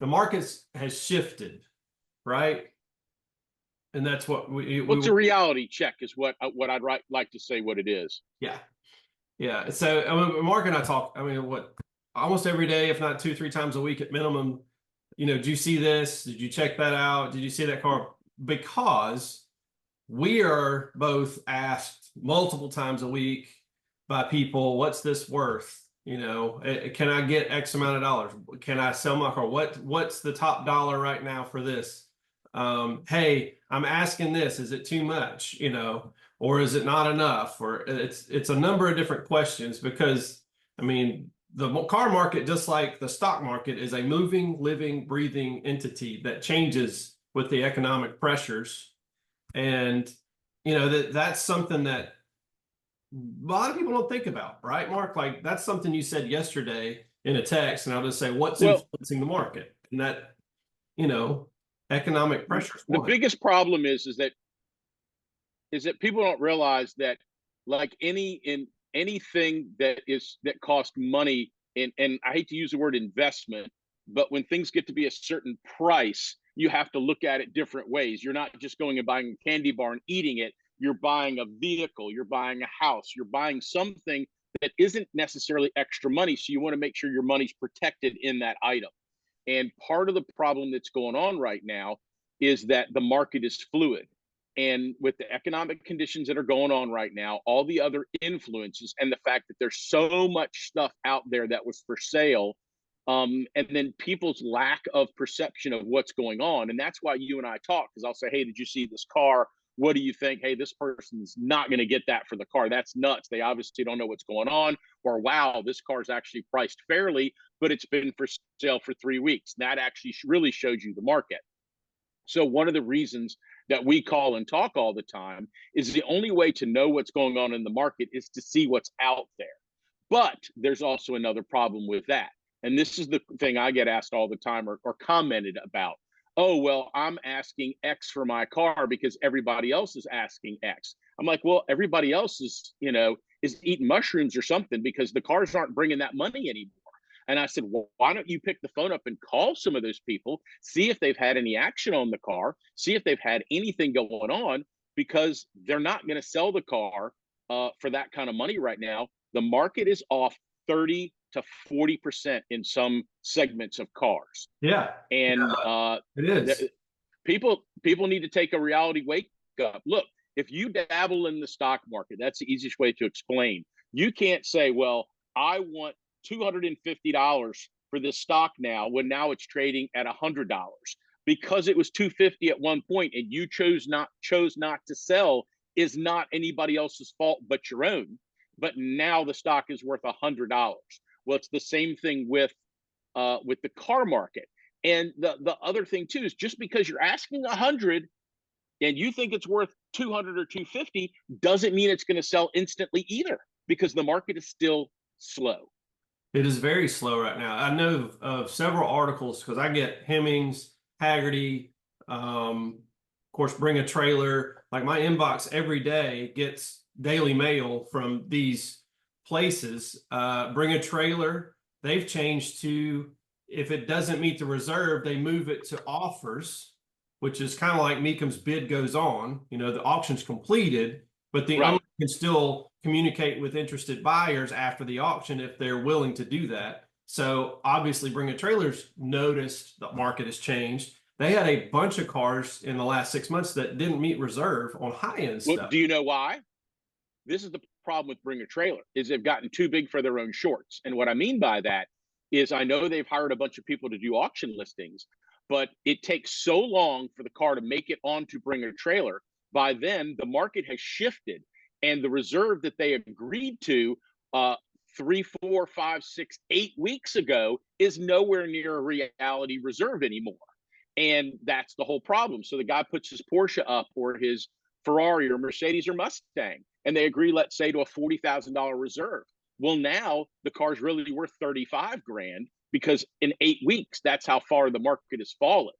the markets has shifted, right? And that's what What's a reality check is what I'd like to say what it is. yeah. Yeah. So I mean, Mark and I talk, I mean, what, almost every day, if not 2, 3 times a week at minimum. Did you see this? Did you check that out? Did you see that car? Because we are both asked multiple times a week by people, what's this worth? Can I get X amount of dollars? Can I sell my car? What's the top dollar right now for this? Hey, I'm asking this, is it too much? Or is it not enough? Or it's a number of different questions because, I mean, the car market, just like the stock market, is a moving, living, breathing entity that changes with the economic pressures. And, that's something that a lot of people don't think about, right, Mark? Like, that's something you said yesterday in a text, and I'll just say, what's influencing the market? And that, economic pressures. The biggest problem is that people don't realize that, like anything that costs money, and I hate to use the word investment, but when things get to be a certain price, you have to look at it different ways. You're not just going and buying a candy bar and eating it. You're buying a vehicle, you're buying a house, you're buying something that isn't necessarily extra money. So you want to make sure your money's protected in that item. And part of the problem that's going on right now is that the market is fluid. And with the economic conditions that are going on right now, all the other influences, and the fact that there's so much stuff out there that was for sale, and then people's lack of perception of what's going on. And that's why you and I talk, because I'll say, hey, did you see this car? What do you think? Hey, this person's not going to get that for the car. That's nuts. They obviously don't know what's going on. Or, wow, this car is actually priced fairly, but it's been for sale for 3 weeks. That actually really shows you the market. So one of the reasons that we call and talk all the time is the only way to know what's going on in the market is to see what's out there. But there's also another problem with that. And this is the thing I get asked all the time, or commented about. Oh, well, I'm asking X for my car because everybody else is asking X. I'm like, well, everybody else is eating mushrooms or something, because the cars aren't bringing that money anymore. And I said, well, why don't you pick the phone up and call some of those people, see if they've had any action on the car, see if they've had anything going on, because they're not going to sell the car for that kind of money right now. The market is off 30 to 40% in some segments of cars. Yeah. And it is. People need to take a reality wake up. Look, if you dabble in the stock market, that's the easiest way to explain. You can't say, well, I want $250 for this stock now, when now it's trading at $100, because it was $250 at one point and you chose not to sell, is not anybody else's fault but your own. But now the stock is worth $100. Well, it's the same thing with the car market. And the other thing too is, just because you're asking 100 and you think it's worth 200 or 250 doesn't mean it's going to sell instantly either, because the market is still slow. It is very slow right now. I know of several articles, because I get Hemmings, Haggerty, of course, Bring a Trailer. Like, my inbox every day gets daily mail from these places. Bring a Trailer, they've changed to, if it doesn't meet the reserve, they move it to offers, which is kind of like Meekham's bid goes on. The auction's completed, but the owner can still communicate with interested buyers after the auction if they're willing to do that. So obviously, Bring a Trailer's noticed the market has changed. They had a bunch of cars in the last 6 months that didn't meet reserve on high-end stuff. Do you know why? This is the problem with Bring a Trailer, is they've gotten too big for their own shorts. And what I mean by that is, I know they've hired a bunch of people to do auction listings, but it takes so long for the car to make it onto Bring a Trailer. By then, the market has shifted, and the reserve that they agreed to 3, 4, 5, 6, 8 weeks ago is nowhere near a reality reserve anymore. And that's the whole problem. So the guy puts his Porsche up, or his Ferrari or Mercedes or Mustang, and they agree, let's say, to a $40,000 reserve. Well, now the car's really worth 35 grand, because in 8 weeks, that's how far the market has fallen.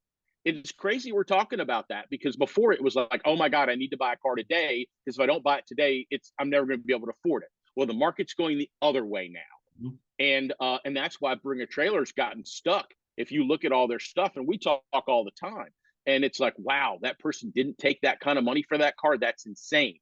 It's crazy we're talking about that, because before it was like, oh my God, I need to buy a car today, because if I don't buy it today, I'm never going to be able to afford it. Well, the market's going the other way now. And that's why Bring a Trailer's gotten stuck, if you look at all their stuff, and we talk all the time, and it's like, wow, that person didn't take that kind of money for that car. That's insane.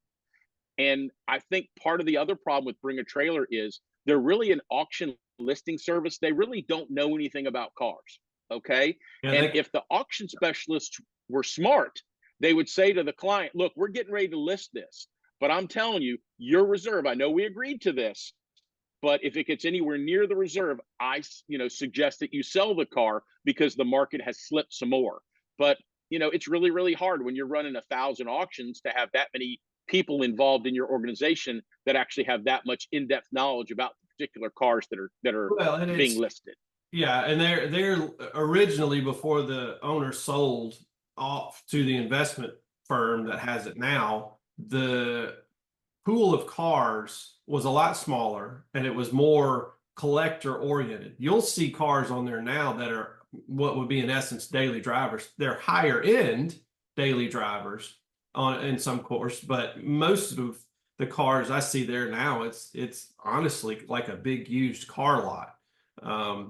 And I think part of the other problem with Bring a Trailer is they're really an auction listing service. They really don't know anything about cars. Okay. Yeah, And they if the auction specialists were smart, they would say to the client, look, we're getting ready to list this, but I'm telling you, your reserve, I know we agreed to this, but if it gets anywhere near the reserve, I suggest that you sell the car because the market has slipped some more. But it's really, really hard when you're running 1,000 auctions to have that many people involved in your organization that actually have that much in-depth knowledge about the particular cars that are well, and being it's listed. yeah, and they're originally, before the owner sold off to the investment firm that has it now, the pool of cars was a lot smaller and it was more collector oriented. You'll see cars on there now that are what would be in essence daily drivers. They're higher end daily drivers on in some course, but most of the cars I see there now, it's honestly like a big used car lot.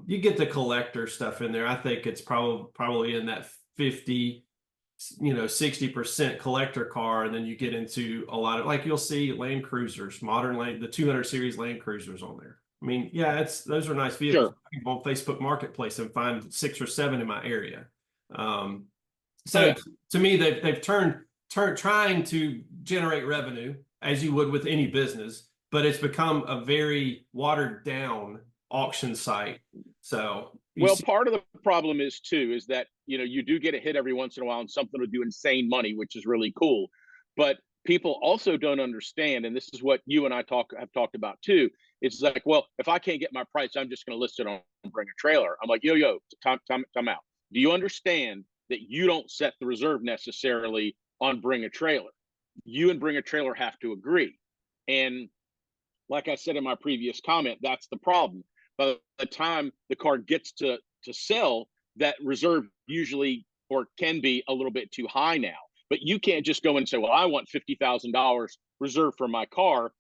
You get the collector stuff in there. I think it's probably in that 50, 60% collector car, and then you get into a lot of, like, you'll see Land Cruisers, the 200 series Land Cruisers on there. I mean, yeah, those are nice vehicles. Sure. I can go on Facebook Marketplace and find 6 or 7 in my area. Oh, So yeah. to me, they've turned trying to generate revenue as you would with any business, but it's become a very watered down auction site. So you Well, see, part of the problem is too is that you do get a hit every once in a while and something will do insane money, which is really cool. But people also don't understand, and this is what you and I have talked about too. It's like, well, if I can't get my price, I'm just going to list it on Bring a Trailer. I'm like, yo, time out. Do you understand that you don't set the reserve necessarily on Bring a Trailer? You and Bring a Trailer have to agree. And like I said in my previous comment, that's the problem. By the time the car gets to sell, that reserve usually or can be a little bit too high now. But you can't just go and say, well, I want $50,000 reserved for my car,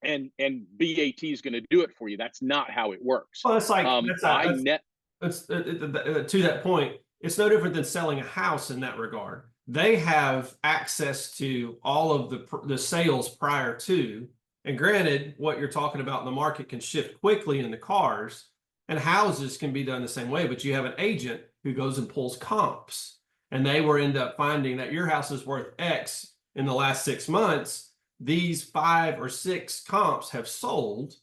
and BAT is going to do it for you. That's not how it works. well, it's like I net it's to that point. It's no different than selling a house in that regard. They have access to all of the sales prior to. And granted, what you're talking about in the market can shift quickly in the cars, and houses can be done the same way, but you have an agent who goes and pulls comps, and they will end up finding that your house is worth X in the last 6 months. These 5 or 6 comps have sold,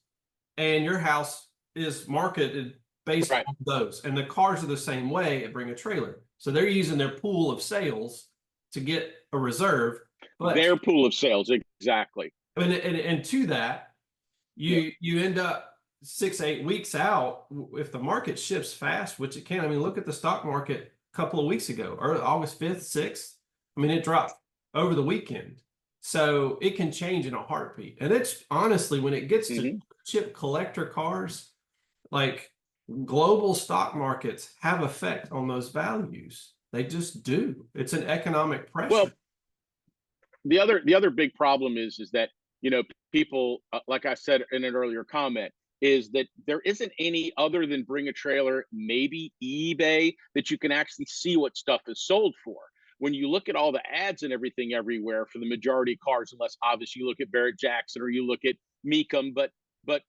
and your house is marketed based right. on those. And the cars are the same way at Bring a Trailer. So they're using their pool of sales to get a reserve. But Their pool of sales, exactly. and to that, Yeah. you end up 6, 8 weeks out. If the market shifts fast, which it can. I mean, look at the stock market a couple of weeks ago, or August 5th, 6th. I mean, it dropped over the weekend. So it can change in a heartbeat. And it's honestly, when it gets to chip collector cars, like, global stock markets have effect on those values. They just do. It's an economic pressure. Well, the other big problem is that people, like I said in an earlier comment, is that there isn't any other than Bring a Trailer, maybe eBay, that you can actually see what stuff is sold for. When you look at all the ads and everything everywhere for the majority of cars, unless obviously you look at Barrett Jackson or you look at Mecum, but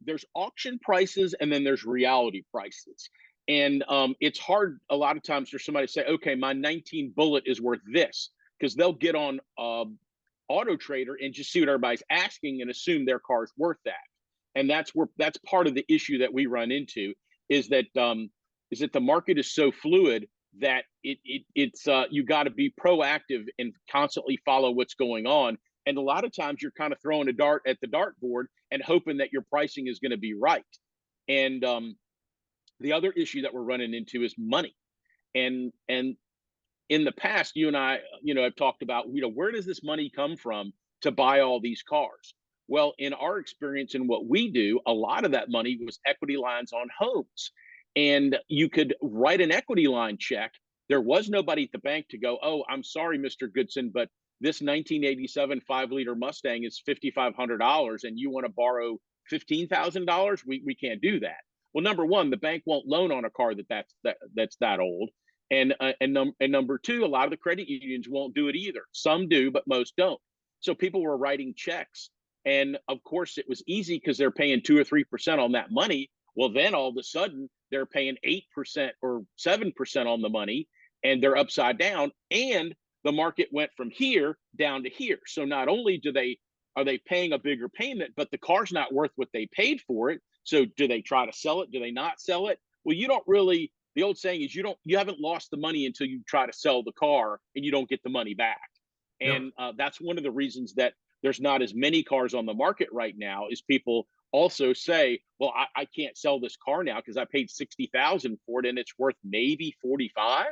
there's auction prices and then there's reality prices. And it's hard a lot of times for somebody to say, okay, my 19 Bullet is worth this, because they'll get on Auto Trader and just see what everybody's asking and assume their car's worth that. And that's part of the issue that we run into, is that the market is so fluid that it's you got to be proactive and constantly follow what's going on. And a lot of times you're kind of throwing a dart at the dartboard and hoping that your pricing is going to be right. And the other issue that we're running into is money. And in the past, you and I, have talked about, where does this money come from to buy all these cars? Well, in our experience and what we do, a lot of that money was equity lines on homes. And you could write an equity line check. There was nobody at the bank to go, oh, I'm sorry, Mr. Goodson, but this 1987 5-liter Mustang is $5,500 and you want to borrow $15,000? We can't do that. Well, number one, the bank won't loan on a car that's that old, and number two, a lot of the credit unions won't do it either. Some do, but most don't. So people were writing checks, and of course, it was easy because they're paying 2 or 3% on that money. Well, then all of a sudden they're paying 8% or 7% on the money, and they're upside down. And the market went from here down to here. So not only are they paying a bigger payment, but the car's not worth what they paid for it. So do they try to sell it? Do they not sell it? Well, you don't really. The old saying is you haven't lost the money until you try to sell the car and you don't get the money back. Yep. And that's one of the reasons that there's not as many cars on the market right now. Is people also say, well, I can't sell this car now because I paid 60,000 for it and it's worth maybe 45.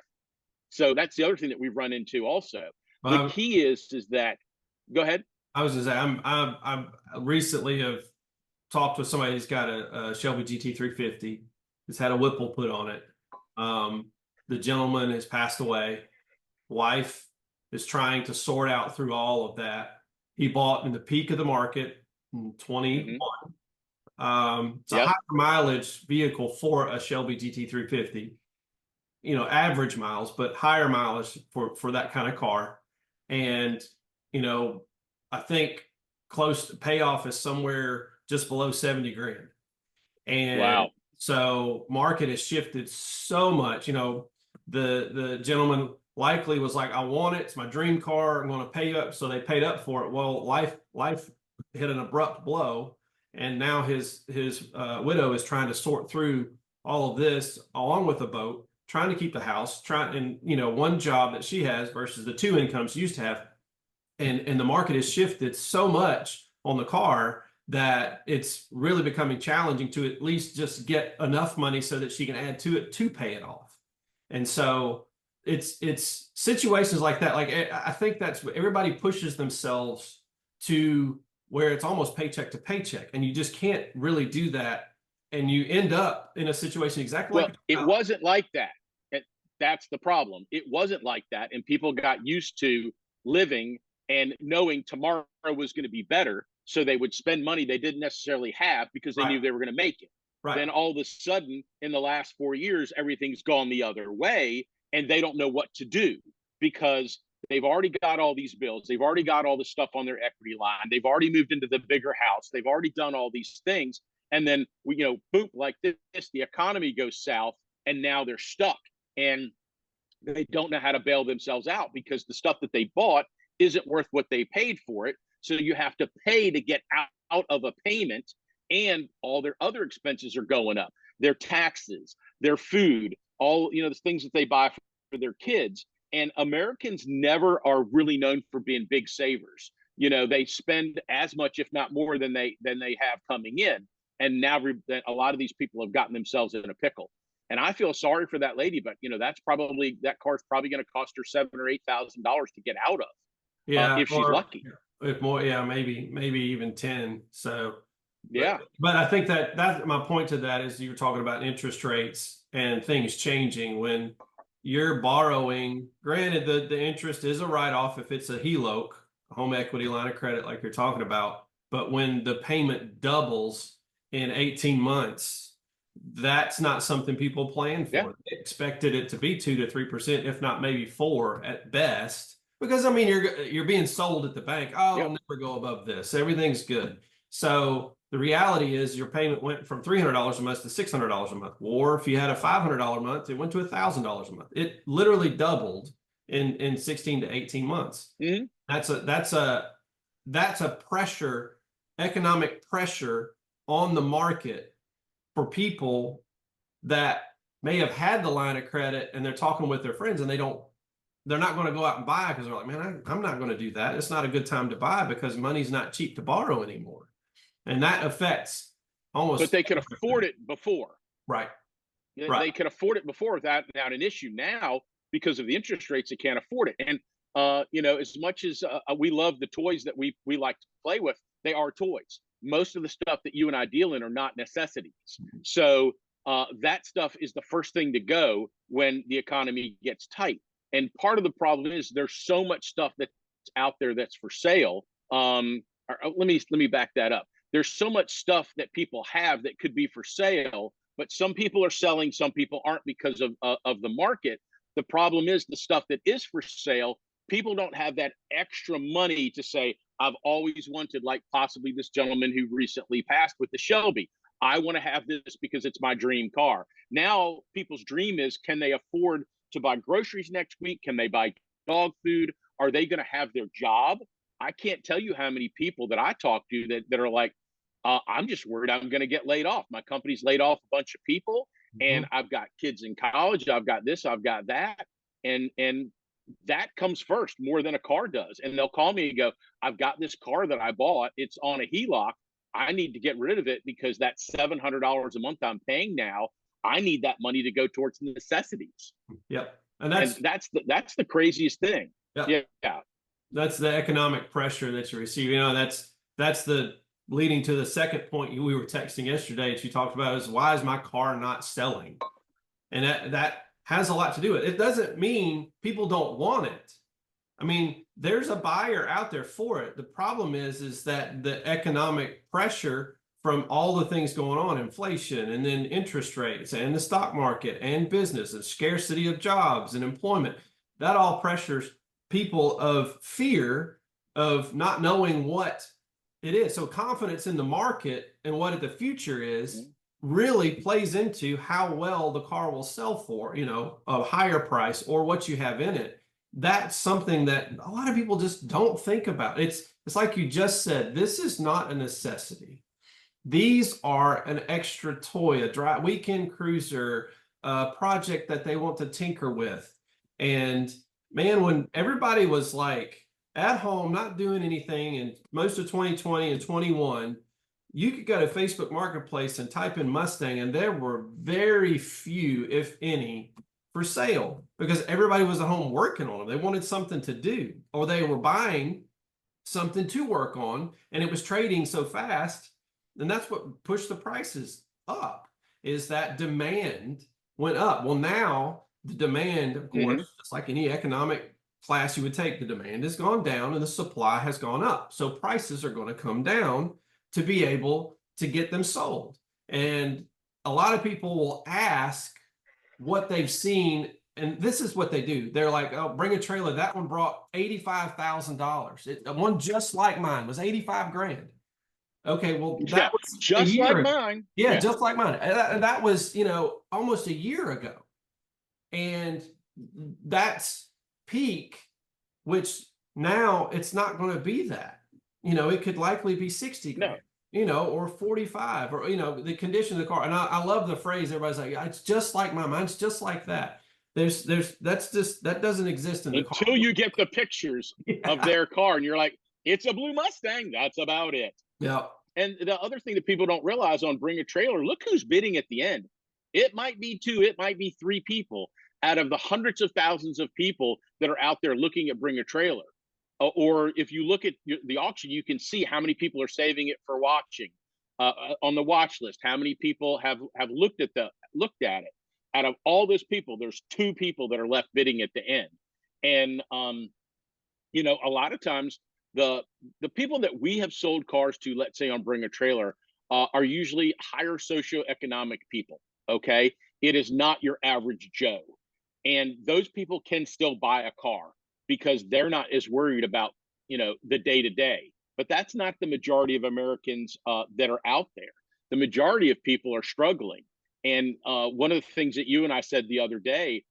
So that's the other thing that we've run into also. The key is that, go ahead. I was just saying, I'm recently have talked with somebody who's got a Shelby GT350. It's had a Whipple put on it. The gentleman has passed away. Wife is trying to sort out through all of that. He bought in the peak of the market in 21. It's a higher mileage vehicle for a Shelby GT350. Average miles, but higher mileage for that kind of car. And, I think close to payoff is somewhere just below 70 grand. And wow. So market has shifted so much. The gentleman likely was like, I want it. It's my dream car. I'm going to pay up. So they paid up for it. Well, life hit an abrupt blow. And now his widow is trying to sort through all of this along with the boat, trying to keep the house, one job that she has versus the two incomes she used to have. And the market has shifted so much on the car that it's really becoming challenging to at least just get enough money so that she can add to it to pay it off. And so it's situations like that. Like, I think that's what everybody pushes themselves to, where it's almost paycheck to paycheck, and you just can't really do that. And you end up in a situation exactly like it wasn't like that. That's the problem. It wasn't like that. And people got used to living and knowing tomorrow was going to be better. So they would spend money they didn't necessarily have because they knew they were going to make it. Right. Then all of a sudden, in the last 4 years, everything's gone the other way, and they don't know what to do because they've already got all these bills. They've already got all the stuff on their equity line. They've already moved into the bigger house. They've already done all these things. And then, boom, like this, the economy goes south, and now they're stuck. And they don't know how to bail themselves out because the stuff that they bought isn't worth what they paid for it. So you have to pay to get out of a payment, and all their other expenses are going up. Their taxes, their food, all, the things that they buy for their kids. And Americans never are really known for being big savers. They spend as much, if not more, than they have coming in. And now a lot of these people have gotten themselves in a pickle. And I feel sorry for that lady, but that car's probably going to cost her $7,000 or $8,000 to get out of. If she's lucky. If more, maybe even 10. So yeah. But I think that's my point to that is you were talking about interest rates and things changing when you're borrowing. Granted, the interest is a write-off if it's a HELOC, a home equity line of credit, like you're talking about. But when the payment doubles in 18 months, that's not something people plan for. Yeah. They expected it to be 2 to 3%, if not maybe 4 at best. Because you're being sold at the bank. Oh, I'll never go above this. Everything's good. So the reality is your payment went from $300 a month to $600 a month. Or if you had a $500 month, it went to $1,000 a month. It literally doubled in 16 to 18 months. Mm-hmm. That's a pressure, economic pressure on the market for people that may have had the line of credit and they're talking with their friends and they're not going to go out and buy because they're like, man, I'm not going to do that. It's not a good time to buy because money's not cheap to borrow anymore. And that affects almost. But they could afford it before. Right. They could afford it before without an issue. Now, because of the interest rates, they can't afford it. And, as much as we love the toys that we like to play with, they are toys. Most of the stuff that you and I deal in are not necessities. So that stuff is the first thing to go when the economy gets tight. And part of the problem is there's so much stuff that's out there that's for sale. Let me back that up. There's so much stuff that people have that could be for sale, but some people are selling, some people aren't because of the market. The problem is the stuff that is for sale, people don't have that extra money to say, I've always wanted, like possibly this gentleman who recently passed with the Shelby. I want to have this because it's my dream car. Now people's dream is, can they afford to buy groceries next week? Can they buy dog food? Are they going to have their job? I can't tell you how many people that I talk to that are like, I'm just worried I'm going to get laid off. My company's laid off a bunch of people, and I've got kids in college. I've got this, I've got that. And that comes first more than a car does. And they'll call me and go, I've got this car that I bought. It's on a HELOC. I need to get rid of it because that's $700 a month I'm paying now. I need that money to go towards necessities. Yep. And that's the craziest thing. Yeah. Yeah. That's the economic pressure that you receive. You know, that's the leading to the second point we were texting yesterday that you talked about is, why is my car not selling? And that has a lot to do with it. It doesn't mean people don't want it. I mean, there's a buyer out there for it. The problem is that the economic pressure from all the things going on, inflation and then interest rates and the stock market and business and scarcity of jobs and employment, that all pressures people of fear of not knowing what it is. So confidence in the market and what the future is really plays into how well the car will sell for, you know, a higher price or what you have in it. That's something that a lot of people just don't think about. It's like you just said, this is not a necessity. These are an extra toy, a dry weekend cruiser, a project that they want to tinker with. And man, when everybody was like at home, not doing anything, and most of 2020 and 21, you could go to Facebook Marketplace and type in Mustang, and there were very few, if any, for sale because everybody was at home working on them. They wanted something to do, or they were buying something to work on, and it was trading so fast. And that's what pushed the prices up, is that demand went up. Well, now the demand, of course, just like any economic class you would take, the demand has gone down and the supply has gone up. So prices are going to come down to be able to get them sold. And a lot of people will ask what they've seen, and this is what they do. They're like, oh, bring a trailer. That one brought $85,000. One just like mine was 85 grand. Okay, well, that was just like mine. Yeah, just like mine. That was, you know, almost a year ago. And that's peak, which now it's not going to be that. You know, it could likely be 60 grand, you know, or 45, or, you know, the condition of the car. And I love the phrase, everybody's like, it's just like mine. Mine's just like that. That doesn't exist in the car. Until you get the pictures of their car and you're like, it's a blue Mustang. That's about it. Yeah. And the other thing that people don't realize on Bring a Trailer, look who's bidding at the end. It might be 2, it might be 3 people out of the hundreds of thousands of people that are out there looking at Bring a Trailer. Or if you look at the auction, you can see how many people are saving it for watching on the watch list. How many people have looked at it? Out of all those people, there's 2 people that are left bidding at the end. And you know, a lot of times the people that we have sold cars to, let's say on Bring a Trailer, are usually higher socioeconomic people. Okay, it is not your average Joe, and those people can still buy a car because they're not as worried about, you know, the day to day. But that's not the majority of Americans that are out there. The majority of people are struggling. And one of the things that you and I said the other day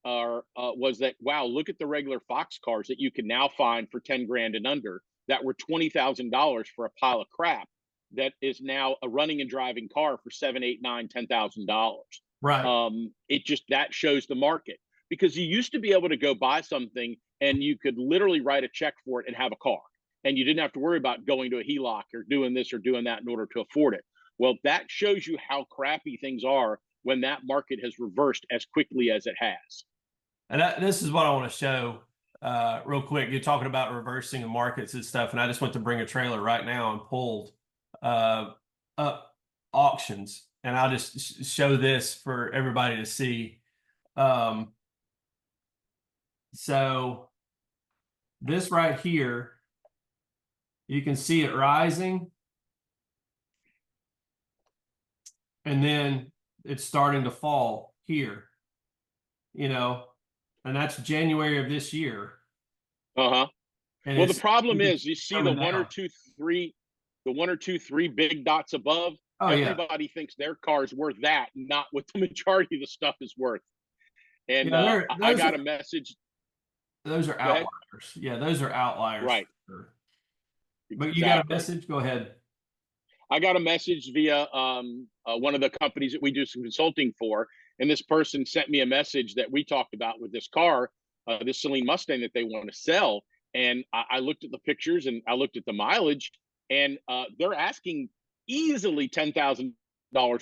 was that, wow, look at the regular Fox cars that you can now find for 10 grand and under that were $20,000 for a pile of crap, that is now a running and driving car for $7, $8, $9, $10,000. Right. It just, that shows the market, because you used to be able to go buy something and you could literally write a check for it and have a car, and you didn't have to worry about going to a HELOC or doing this or doing that in order to afford it. Well, that shows you how crappy things are when that market has reversed as quickly as it has. And this is what I want to show real quick. You're talking about reversing the markets and stuff, and I just went to Bring a Trailer right now and pulled up auctions, and I'll just show this for everybody to see. So this right here, you can see it rising. And then it's starting to fall here, and that's January of this year. Uh-huh. And Well, the it's problem is you see coming down. the one or two, three big dots above. Oh yeah. Everybody thinks their car is worth that, not what the majority of the stuff is worth. And Yeah, I got a message. those are Go ahead. outliers. Yeah, those are outliers. Right. For sure. But you got a Exactly. message? Go ahead. I got a message via one of the companies that we do some consulting for, and this person sent me a message that we talked about with this car, this Celine Mustang that they want to sell. And I looked at the pictures and I looked at the mileage, and they're asking easily $10,000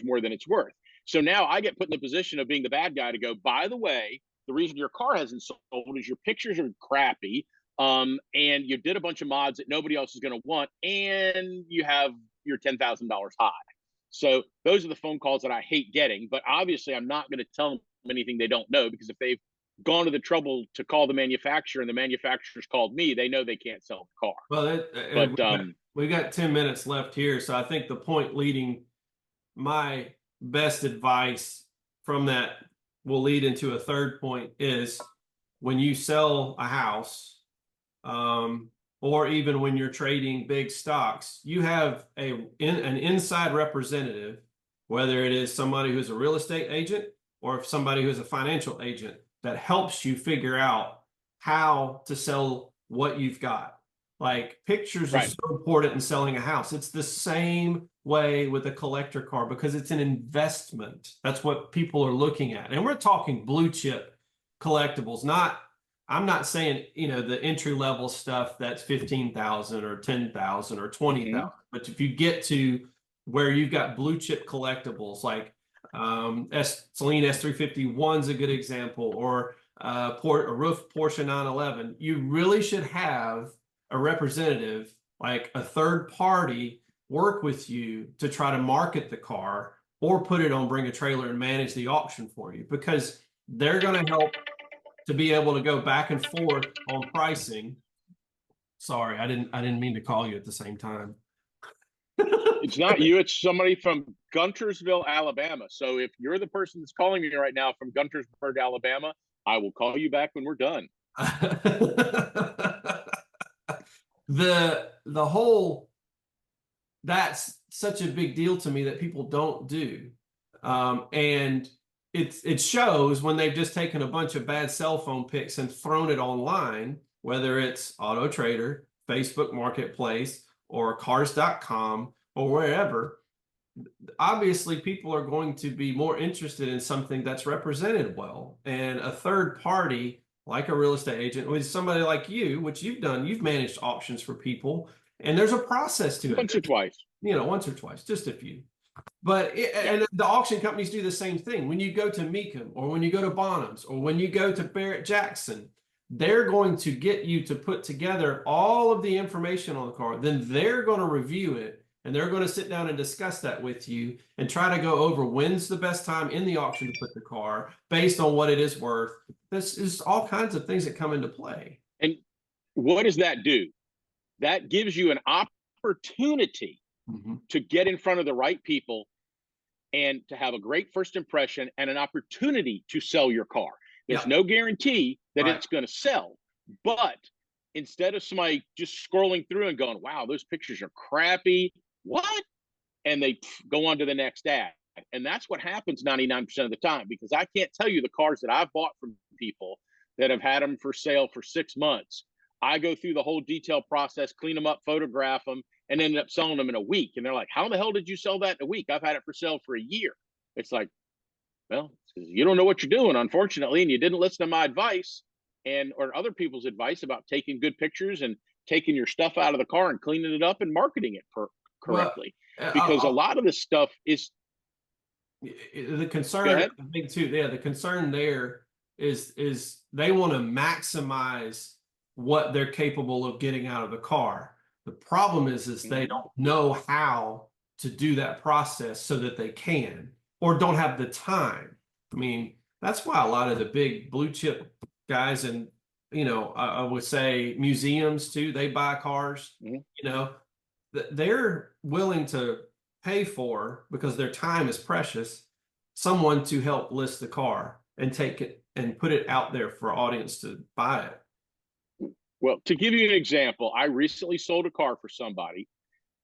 more than it's worth. So now I get put in the position of being the bad guy to go, by the way, the reason your car hasn't sold is your pictures are crappy. And you did a bunch of mods that nobody else is going to want, and you have your $10,000 high. So those are the phone calls that I hate getting. But obviously, I'm not going to tell them anything they don't know, because if they've gone to the trouble to call the manufacturer and the manufacturer's called me, they know they can't sell the car. Well, But we got 10 minutes left here. So I think the point leading, my best advice from that will lead into a third point is when you sell a house, or even when you're trading big stocks, you have an inside representative, whether it is somebody who's a real estate agent or if somebody who's a financial agent, that helps you figure out how to sell what you've got. Like pictures are right. so important in selling a house. It's the same way with a collector car because it's an investment. That's what people are looking at. And we're talking blue chip collectibles, not, I'm not saying, the entry level stuff that's 15,000 or 10,000 or 20,000. Mm-hmm. But if you get to where you've got blue chip collectibles like Celine S351 is a good example, or a roof Porsche 911, you really should have a representative, like a third party, work with you to try to market the car or put it on Bring a Trailer and manage the auction for you, because they're going to help to be able to go back and forth on pricing. Sorry, I didn't mean to call you at the same time. It's not you, it's somebody from Guntersville, Alabama. So if you're the person that's calling me right now from Guntersburg, Alabama, I will call you back when we're done. The whole, that's such a big deal to me that people don't do. And it shows when they've just taken a bunch of bad cell phone pics and thrown it online, whether it's Auto Trader, Facebook Marketplace, or Cars.com, or wherever. Obviously, people are going to be more interested in something that's represented well. And a third party, like a real estate agent, with somebody like you, which you've done, you've managed auctions for people, and there's a process to it. Once or twice. Once or twice, just a few. But and the auction companies do the same thing. When you go to Mecum, or when you go to Bonhams, or when you go to Barrett Jackson, they're going to get you to put together all of the information on the car. Then they're going to review it, and they're going to sit down and discuss that with you and try to go over when's the best time in the auction to put the car based on what it is worth. This is all kinds of things that come into play. And what does that do? That gives you an opportunity to get in front of the right people and to have a great first impression and an opportunity to sell your car. There's no guarantee that it's going to sell, but instead of somebody just scrolling through and going, wow, those pictures are crappy, what? And they go on to the next ad. And that's what happens 99% of the time, because I can't tell you the cars that I've bought from people that have had them for sale for 6 months. I go through the whole detailed process, clean them up, photograph them, and ended up selling them in a week. And they're like, how the hell did you sell that in a week? I've had it for sale for a year. It's like, well, you don't know what you're doing, unfortunately, and you didn't listen to my advice or other people's advice about taking good pictures and taking your stuff out of the car and cleaning it up and marketing it correctly. Because a lot of this stuff is the concern. I think too. Yeah, the concern there is they want to maximize what they're capable of getting out of the car. The problem is they don't know how to do that process so that they can, or don't have the time. I mean, that's why a lot of the big blue chip guys, and I would say museums too, they buy cars, they're willing to pay for, because their time is precious, someone to help list the car and take it and put it out there for audience to buy it. Well, to give you an example, I recently sold a car for somebody,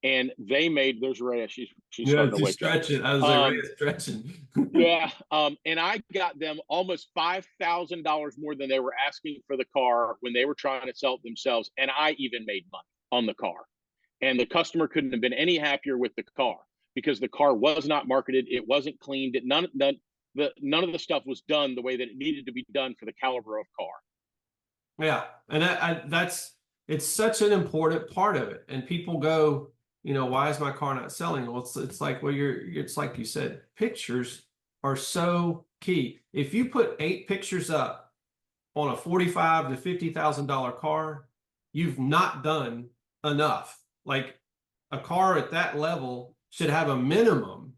and they made, there's Rhea, she's Yeah, starting to just wake up. stretching. I was like, really stretching. Yeah, and I got them almost $5,000 more than they were asking for the car when they were trying to sell it themselves, and I even made money on the car. And the customer couldn't have been any happier with the car because the car was not marketed, it wasn't cleaned, none of the stuff was done the way that it needed to be done for the caliber of car. Yeah, and that's it's such an important part of it. And people go, why is my car not selling? Well, it's like, well, it's like you said, pictures are so key. If you put 8 pictures up on a $45,000 to $50,000 car, you've not done enough. Like a car at that level should have a minimum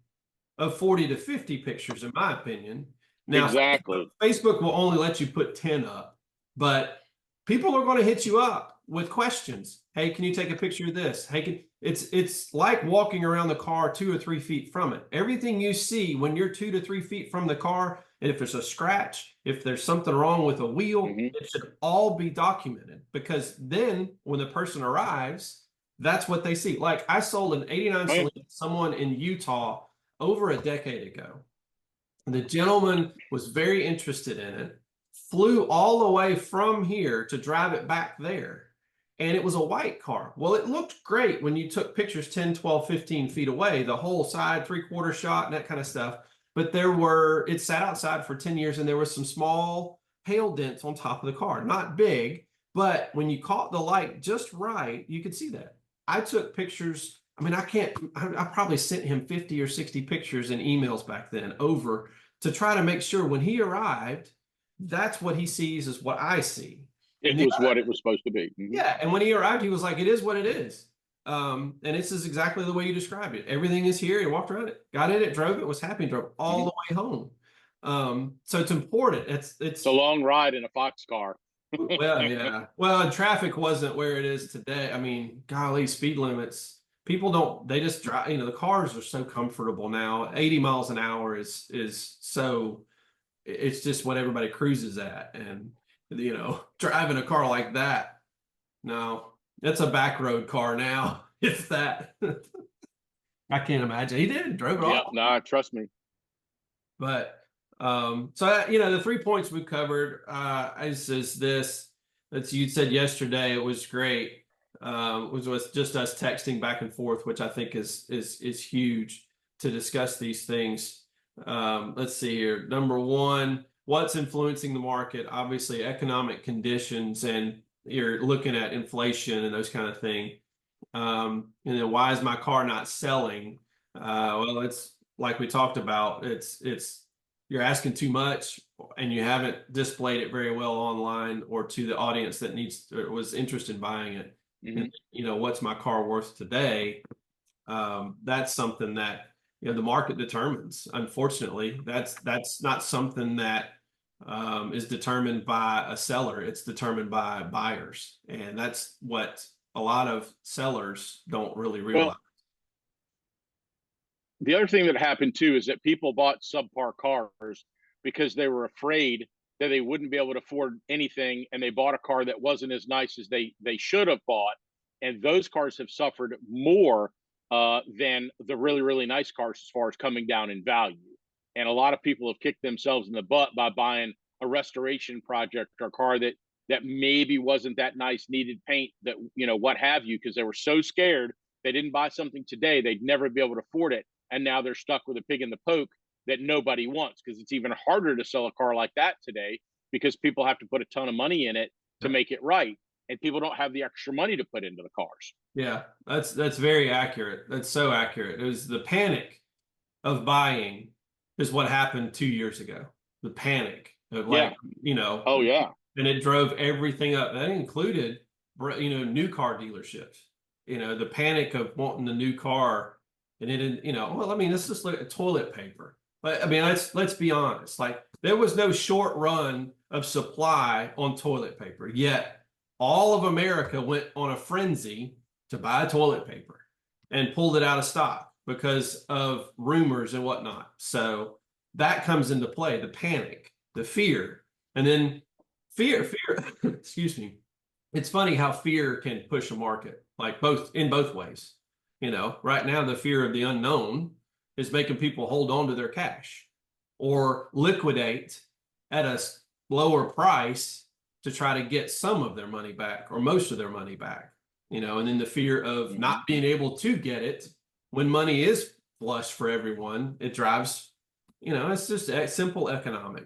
of 40 to 50 pictures, in my opinion. Now, Exactly. Facebook will only let you put 10 up, but people are going to hit you up with questions. Hey, can you take a picture of this? Hey, it's like walking around the car 2 or 3 feet from it. Everything you see when you're 2 to 3 feet from the car, and if there's a scratch, if there's something wrong with a wheel, it should all be documented, because then when the person arrives, that's what they see. Like I sold an 89 Celine to someone in Utah over a decade ago. The gentleman was very interested in it, flew all the way from here to drive it back there. And it was a white car. Well, it looked great when you took pictures 10, 12, 15 feet away, the whole side, 3/4 shot and that kind of stuff. But it sat outside for 10 years and there was some small hail dents on top of the car. Not big, but when you caught the light just right, you could see that. I took pictures. I mean, I probably sent him 50 or 60 pictures and emails back then over to try to make sure when he arrived, that's what he sees is what I see. It was what it was supposed to be. Yeah. And when he arrived, he was like, it is what it is. And this is exactly the way you described it. Everything is here. He walked around it, got in it, drove it, was happy, drove all the way home. So it's important. It's a long ride in a Fox car. Well, yeah. Well, and traffic wasn't where it is today. I mean, golly, speed limits. People they just drive, the cars are so comfortable now. 80 miles an hour is so, it's just what everybody cruises at. And, driving a car like that, no, it's a back road car now. If that, I can't imagine. He drove it off. Yeah, no, trust me. But so the 3 points we covered is this. That's you said yesterday. It was great. Was just us texting back and forth, which I think is huge to discuss these things. Let's see here. Number one, what's influencing the market? Obviously, economic conditions, and you're looking at inflation and those kind of things. And then why is my car not selling? Well, it's like we talked about. It's you're asking too much, and you haven't displayed it very well online or to the audience that was interested in buying it. And, what's my car worth today? That's something that the market determines. Unfortunately, that's not something that is determined by a seller. It's determined by buyers, and that's what a lot of sellers don't really realize. Well, the other thing that happened too is that people bought subpar cars because they were afraid that they wouldn't be able to afford anything, and they bought a car that wasn't as nice as they should have bought, and those cars have suffered more than the really, really nice cars as far as coming down in value. And a lot of people have kicked themselves in the butt by buying a restoration project or a car that maybe wasn't that nice, needed paint, that what have you, because they were so scared they didn't buy something today they'd never be able to afford it, and now they're stuck with a pig in the poke that nobody wants, because it's even harder to sell a car like that today because people have to put a ton of money in it to make it right, and people don't have the extra money to put into the cars. Yeah, that's very accurate. That's so accurate. It was the panic of buying is what happened 2 years ago. The panic of oh yeah, and it drove everything up. That included new car dealerships. The panic of wanting the new car, and it didn't. Well, I mean, let's just look at toilet paper. But I mean, let's be honest. Like, there was no short run of supply on toilet paper, yet all of America went on a frenzy to buy toilet paper and pulled it out of stock because of rumors and whatnot. So that comes into play, the panic, the fear, and then fear, excuse me. It's funny how fear can push a market, like both ways. You know, right now, the fear of the unknown is making people hold on to their cash or liquidate at a lower price to try to get some of their money back or most of their money back, you know, and then the fear of not being able to get it when money is flush for everyone, it drives, you know, it's just a simple economics.